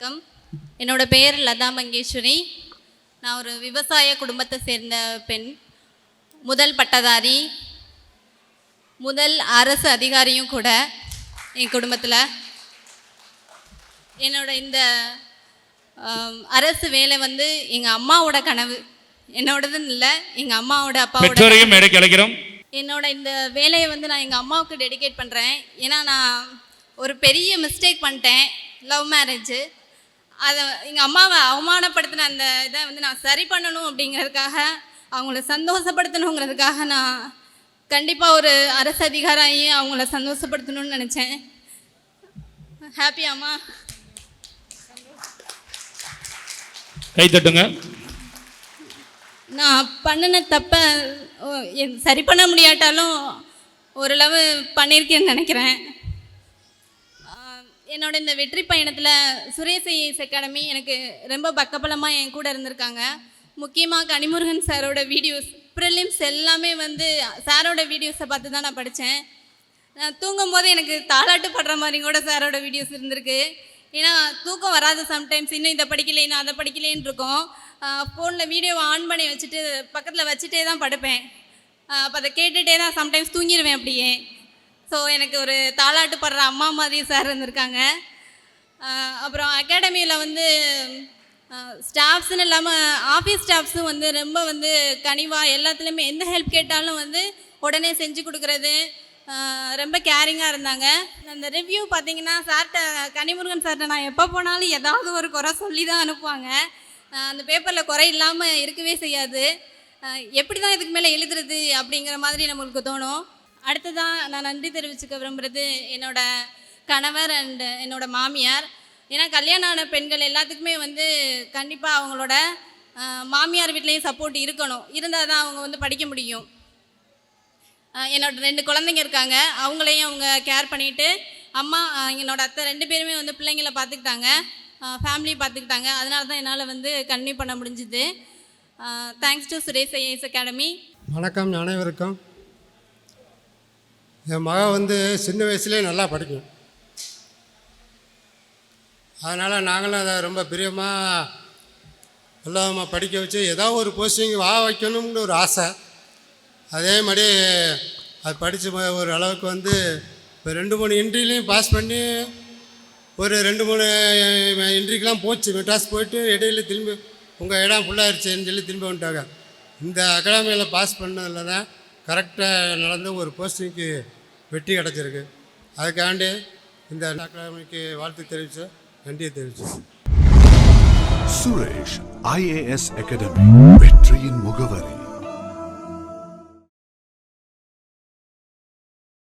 வணக்கம். என்னோட பெயர் லதா மங்கேஸ்வரி. நான் ஒரு விவசாய குடும்பத்தை சேர்ந்த பெண். முதல் பட்டதாரி, முதல் அரசு அதிகாரியும் கூட என் குடும்பத்தில். என்னோட இந்த அரசு வேலை வந்து எங்கள் அம்மாவோட கனவு, என்னோடதுன்னு இல்லை, எங்கள் அம்மாவோட அப்பாவோட. என்னோட இந்த வேலையை வந்து நான் எங்கள் அம்மாவுக்கு டெடிகேட் பண்ணுறேன். ஏன்னா நான் ஒரு பெரிய மிஸ்டேக் பண்ணிட்டேன், லவ் மேரேஜு. அதை எங்கள் அம்மாவை அவமானப்படுத்தின அந்த இதை வந்து நான் சரி பண்ணணும் அப்படிங்கிறதுக்காக, அவங்கள சந்தோஷப்படுத்தணுங்கிறதுக்காக நான் கண்டிப்பாக ஒரு அரசு அதிகாரியாகி அவங்கள சந்தோஷப்படுத்தணும்னு நினச்சேன். ஹாப்பி அம்மா. கை தட்டுங்க. நான் பண்ணின தப்பை சரி பண்ண முடியாட்டாலும் ஓரளவு பண்ணியிருக்கேன்னு நினைக்கிறேன். என்னோட இந்த வெற்றி பயணத்தில் சுரேஷ் ஐஏஎஸ் அகாடமி எனக்கு ரொம்ப பக்கபலமாக என் கூட இருந்திருக்காங்க. முக்கியமாக கனிமுருகன் சாரோட வீடியோஸ், ப்ரிலிம்ஸ் எல்லாமே வந்து சாரோட வீடியோஸை பார்த்து தான் நான் படித்தேன். நான் தூங்கும் போது எனக்கு தாலாட்டு படுற மாதிரி கூட சாரோட வீடியோஸ் இருந்திருக்கு. ஏன்னா தூக்கம் வராது சம்டைம்ஸ், இன்னும் இதை படிக்கலை, இன்னும் அதை படிக்கலேன்னு இருக்கும். ஃபோனில் வீடியோவை ஆன் பண்ணி வச்சுட்டு பக்கத்தில் வச்சுட்டே தான் படுப்பேன். அப்போ அதை கேட்டுகிட்டே தான் சம்டைம்ஸ் தூங்கிடுவேன் அப்படியே. ஸோ எனக்கு ஒரு தாலாட்டு படுற அம்மா மாதிரி சார் இருந்திருக்காங்க. அப்புறம் அகாடமியில் வந்து ஸ்டாஃப்ஸ்ன்னு இல்லாமல் ஆஃபீஸ் ஸ்டாஃப்ஸும் வந்து ரொம்ப வந்து கனிவாக எல்லாத்துலேயுமே எந்த ஹெல்ப் கேட்டாலும் வந்து உடனே செஞ்சு கொடுக்குறது, ரொம்ப கேரிங்காக இருந்தாங்க. அந்த ரிவ்யூ பார்த்திங்கன்னா சார்கிட்ட, கனிமுருகன் சார்கிட்ட நான் எப்போ போனாலும் ஏதாவது ஒரு குறை சொல்லி தான் அனுப்புவாங்க. அந்த பேப்பரில் குறை இல்லாமல் இருக்கவே செய்யாது. எப்படி தான் இதுக்கு மேலே எழுதுறது அப்படிங்கிற மாதிரி நம்மளுக்கு தோணும். அடுத்ததான் நான் நன்றி தெரிவிச்சுக்க விரும்புகிறது என்னோடய கணவர் அண்டு என்னோடய மாமியார். ஏன்னா கல்யாணம் ஆன பெண்கள் எல்லாத்துக்குமே வந்து கண்டிப்பாக அவங்களோட மாமியார் வீட்லேயும் சப்போர்ட் இருக்கணும், இருந்தால் தான் அவங்க வந்து படிக்க முடியும். என்னோட 2 குழந்தைங்க இருக்காங்க, அவங்களையும் அவங்க கேர் பண்ணிவிட்டு, அம்மா என்னோட அத்தை 2 பேருமே வந்து பிள்ளைங்களை பார்த்துக்கிட்டாங்க, ஃபேமிலி பார்த்துக்கிட்டாங்க. அதனால தான் என்னால் வந்து கன்டினியூ பண்ண முடிஞ்சுது. Thanks to Suresh IAS academy. வணக்கம் அனைவருக்கும். என் மகன் வந்து சின்ன வயசுலேயே நல்லா படிக்கும். அதனால் நாங்களும் அதை ரொம்ப பிரியமாக எல்லாமா படிக்க வச்சு ஏதாவது ஒரு போஸ்டிங் வைக்கணும்னு ஒரு ஆசை. அதே மாதிரி அது படித்து ஒரு அளவுக்கு வந்து இப்போ 2-3 இன்ட்ரிலையும் பாஸ் பண்ணி, ஒரு 2-3 இன்ட்ரிக்கெலாம் போச்சு, மெட்ராஸ் போயிட்டு இடையில திரும்பி உங்கள் இடம் ஃபுல்லாகிடுச்சுன்னு சொல்லி திரும்பி வந்துட்டாங்க. இந்த அகாடமியில் பாஸ் பண்ணதில் தான் கரெக்டாக நடந்து ஒரு போஸ்டிங்க்கு வெற்றி கிடச்சிருக்கு. அதுக்காண்டி இந்த அகாடமிக்கு வாழ்த்து தெரிவித்து நன்றியை தெரிவிச்சு. சுரேஷ் ஐஏஎஸ் அகாடமி, வெற்றியின் முகம்.